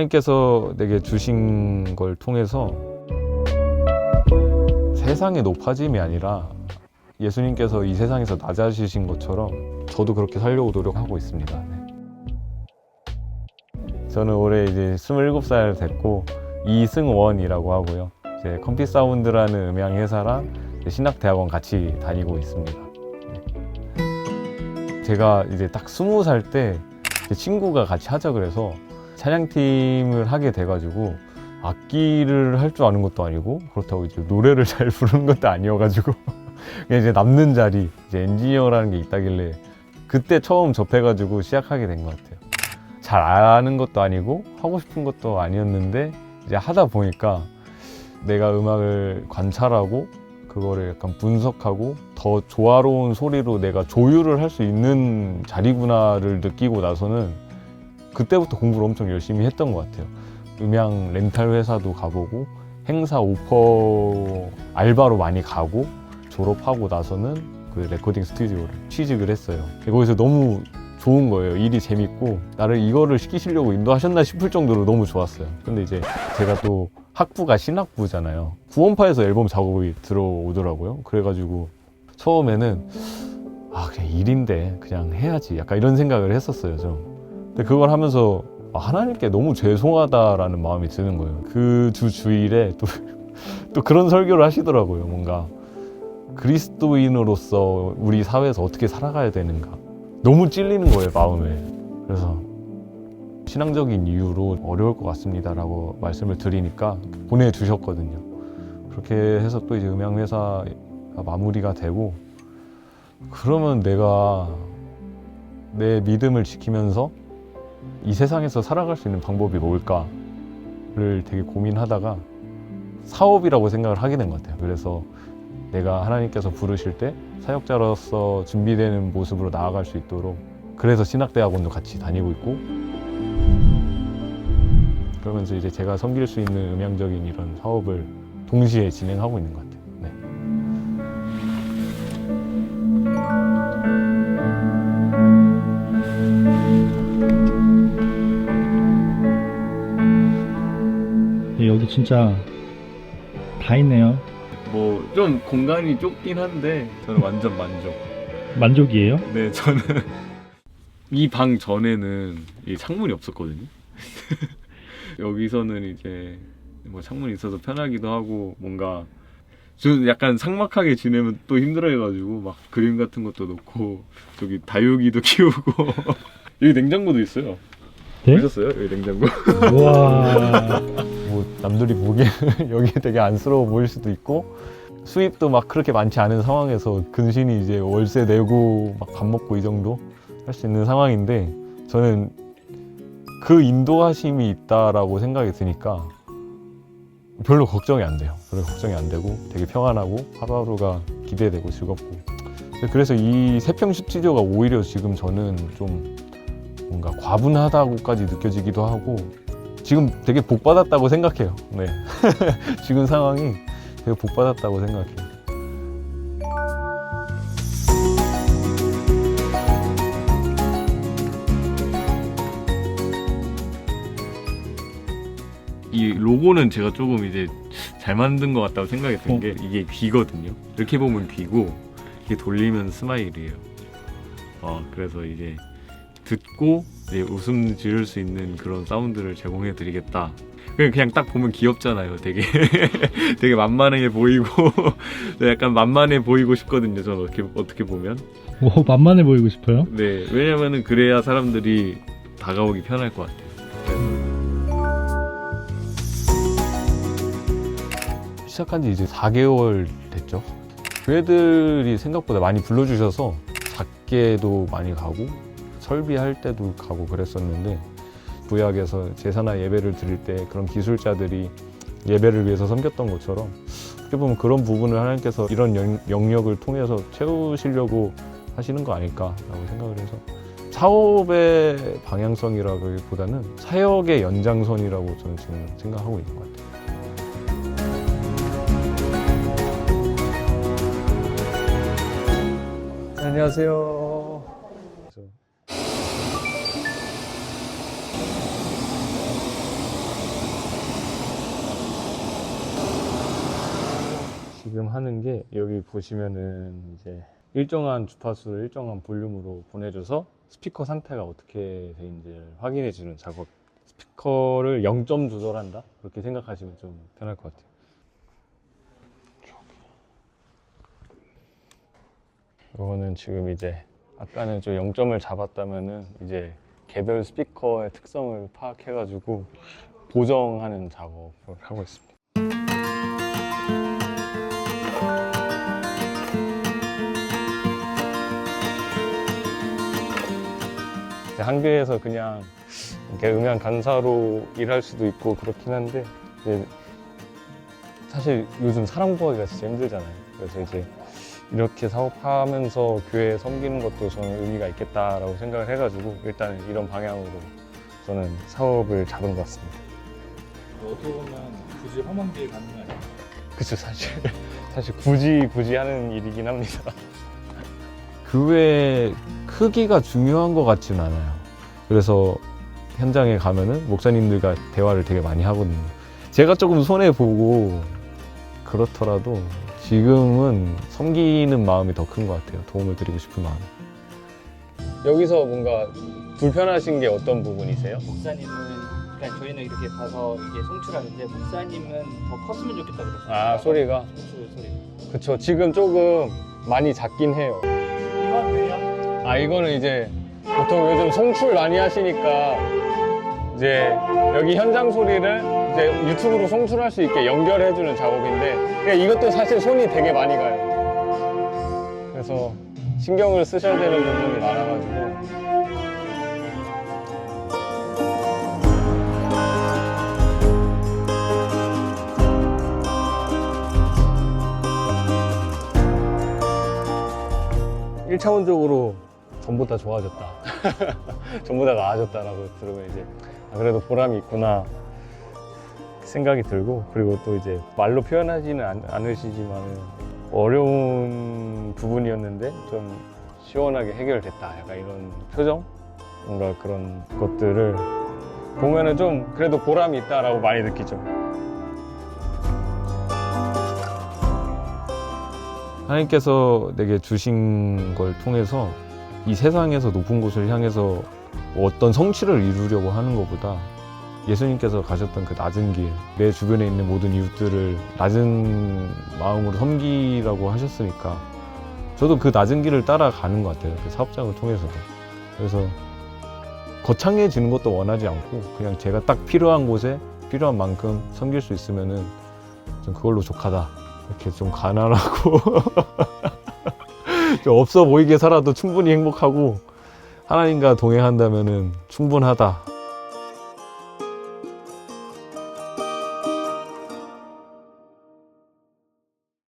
하나님께서 내게 주신 걸 통해서 세상의 높아짐이 아니라 예수님께서 이 세상에서 낮아지신 것처럼 저도 그렇게 살려고 노력하고 있습니다. 네. 저는 올해 이제 27살 됐고 이승원이라고 하고요. 이제 컴피사운드라는 음향 회사랑 신학대학원 같이 다니고 있습니다. 네. 제가 이제 딱 20살 때 제 친구가 같이 하자 그래서 찬양팀을 하게 돼가지고 악기를 할 줄 아는 것도 아니고 그렇다고 이제 노래를 잘 부르는 것도 아니어가지고 그냥 이제 남는 자리 이제 엔지니어라는 게 있다길래 그때 처음 접해가지고 시작하게 된 것 같아요. 잘 아는 것도 아니고 하고 싶은 것도 아니었는데 이제 하다 보니까 내가 음악을 관찰하고 그거를 약간 분석하고 더 조화로운 소리로 내가 조율을 할 수 있는 자리구나를 느끼고 나서는 그때부터 공부를 엄청 열심히 했던 것 같아요. 음향 렌탈 회사도 가보고 행사 오퍼 알바로 많이 가고 졸업하고 나서는 그 레코딩 스튜디오를 취직을 했어요. 거기서 너무 좋은 거예요. 일이 재밌고 나를 이거를 시키시려고 인도하셨나 싶을 정도로 너무 좋았어요. 근데 이제 제가 또 학부가 신학부잖아요. 구원파에서 앨범 작업이 들어오더라고요. 그래가지고 처음에는 그냥 일인데 그냥 해야지 약간 이런 생각을 했었어요. 근데 그걸 하면서 하나님께 너무 죄송하다라는 마음이 드는 거예요. 그 주일에 또 그런 설교를 하시더라고요. 뭔가 그리스도인으로서 우리 사회에서 어떻게 살아가야 되는가. 너무 찔리는 거예요, 마음에. 그래서 신앙적인 이유로 어려울 것 같습니다라고 말씀을 드리니까 보내주셨거든요. 그렇게 해서 또 이제 음향회사가 마무리가 되고 그러면 내가 내 믿음을 지키면서 이 세상에서 살아갈 수 있는 방법이 뭘까를 되게 고민하다가 사업이라고 생각을 하게 된 것 같아요. 그래서 내가 하나님께서 부르실 때 사역자로서 준비되는 모습으로 나아갈 수 있도록 그래서 신학대학원도 같이 다니고 있고 그러면서 이제 제가 섬길 수 있는 음향적인 이런 사업을 동시에 진행하고 있는 것 같아요. 네. 여기 진짜 다 있네요. 뭐 좀 공간이 좁긴 한데 저는 완전 만족. 만족이에요? 네, 저는 이 방 전에는 이 창문이 없었거든요. 여기서는 이제 뭐 창문이 있어서 편하기도 하고 뭔가 저는 약간 삭막하게 지내면 또 힘들어해가지고 막 그림 같은 것도 놓고 저기 다육이도 키우고 여기 냉장고도 있어요. 네? 보셨어요? 여기 냉장고. 우와. 뭐 남들이 보기에는 여기 되게 안쓰러워 보일 수도 있고 수입도 막 그렇게 많지 않은 상황에서 근신이 이제 월세 내고 막 밥 먹고 이 정도 할 수 있는 상황인데 저는 그 인도하심이 있다라고 생각이 드니까 별로 걱정이 안 돼요. 별로 걱정이 안 되고 되게 평안하고 하루하루가 기대되고 즐겁고 그래서 이 세평 스튜디오가 오히려 지금 저는 좀 뭔가 과분하다고까지 느껴지기도 하고 지금 되게 복 받았다고 생각해요. 네. 지금 상황이 되게 복 받았다고 생각해요. 이 로고는 제가 조금 이제 잘 만든 것 같다고 생각이 든 게 이게 귀거든요. 이렇게 보면 귀고 이게 돌리면 스마일이에요. 그래서 이제 듣고 이제 웃음 지을 수 있는 그런 사운드를 제공해 드리겠다. 그냥 딱 보면 귀엽잖아요. 되게 되게 만만해 보이고 약간 만만해 보이고 싶거든요. 저는 어떻게 보면. 오, 만만해 보이고 싶어요? 네, 왜냐면은 그래야 사람들이 다가오기 편할 것 같아요. 시작한 지 이제 4개월 됐죠. 교회들이 생각보다 많이 불러주셔서 작게도 많이 가고 설비할 때도 가고 그랬었는데 구약에서 제사나 예배를 드릴 때 그런 기술자들이 예배를 위해서 섬겼던 것처럼 어떻게 보면 그런 부분을 하나님께서 이런 영역을 통해서 채우시려고 하시는 거 아닐까라고 생각을 해서 사업의 방향성이라기보다는 사역의 연장선이라고 저는 지금 생각하고 있는 것 같아요. 안녕하세요. 지금 하는 게 여기 보시면은 이제 일정한 주파수를 일정한 볼륨으로 보내줘서 스피커 상태가 어떻게 되는지를 확인해 주는 작업. 스피커를 0점 조절한다? 그렇게 생각하시면 좀 편할 것 같아요. 이거는 지금 이제 아까는 좀 0점을 잡았다면은 이제 개별 스피커의 특성을 파악해가지고 보정하는 작업을 하고 있습니다. 한교에서 그냥 이렇게 음향 간사로 일할 수도 있고 그렇긴 한데 이제 사실 요즘 사람 구하기가 진짜 힘들잖아요. 그래서 이제 이렇게 사업하면서 교회 섬기는 것도 저는 의미가 있겠다라고 생각을 해가지고 일단 이런 방향으로 저는 사업을 잡은 것 같습니다. 어떻게 보면 굳이 험한 길 가는 거 아니에요? 그쵸, 사실 굳이 하는 일이긴 합니다. 교회 크기가 중요한 것 같지는 않아요. 그래서 현장에 가면은 목사님들과 대화를 되게 많이 하거든요. 제가 조금 손해보고 그렇더라도 지금은 섬기는 마음이 더 큰 것 같아요. 도움을 드리고 싶은 마음. 여기서 뭔가 불편하신 게 어떤 부분이세요? 목사님은 그러니까 저희는 이렇게 가서 이게 송출하는데 목사님은 더 컸으면 좋겠다 그러시죠. 아, 소리가? 소리. 그쵸, 지금 조금 많이 작긴 해요. 이건 왜요? 아, 이거는 이제 보통 요즘 송출 많이 하시니까 이제 여기 현장 소리를 이제 유튜브로 송출할 수 있게 연결해주는 작업인데 그러니까 이것도 사실 손이 되게 많이 가요. 그래서 신경을 쓰셔야 되는 부분이 많아가지고. 일차원적으로 전부 다 좋아졌다. 전부 다 나아졌다라고 들으면 이제 아, 그래도 보람이 있구나 생각이 들고, 그리고 또 이제 말로 표현하지는 않으시지만 어려운 부분이었는데 좀 시원하게 해결됐다, 약간 이런 표정? 뭔가 그런 것들을 보면은 좀 그래도 보람이 있다라고 많이 느끼죠. 하나님께서 내게 주신 걸 통해서 이 세상에서 높은 곳을 향해서 어떤 성취를 이루려고 하는 것보다 예수님께서 가셨던 그 낮은 길, 내 주변에 있는 모든 이웃들을 낮은 마음으로 섬기라고 하셨으니까 저도 그 낮은 길을 따라가는 것 같아요. 그 사업장을 통해서도. 그래서 거창해지는 것도 원하지 않고 그냥 제가 딱 필요한 곳에 필요한 만큼 섬길 수 있으면은 좀 그걸로 족하다. 이렇게 좀 가난하고 좀 없어 보이게 살아도 충분히 행복하고 하나님과 동행한다면은 충분하다.